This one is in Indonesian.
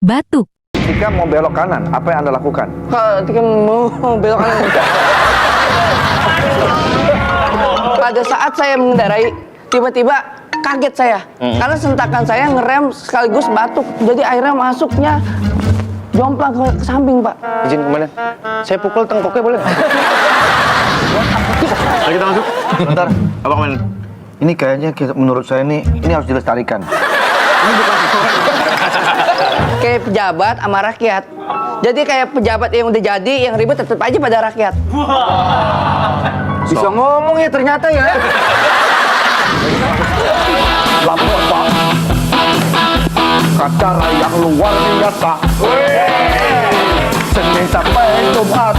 batuk, Jika mau belok kanan, apa yang Anda lakukan? Ketika mau belok kanan. Pada saat saya mengendarai, tiba-tiba kaget saya. Karena sentakan saya ngerem sekaligus batuk. Jadi airnya masuknya jomplang ke samping, Pak. Izin kemana? Saya pukul tengkoknya boleh nggak? Ayo kita masuk. Bentar, Apa kemana? ini kayaknya menurut saya ini harus dilestarikan. Kayak pejabat sama rakyat. Jadi kayak pejabat yang udah jadi, yang ribet tetap aja pada rakyat. Bisa ngomong ya ternyata ya. Lapor Pak. Acara yang luar biasa. Senin sampai Jumat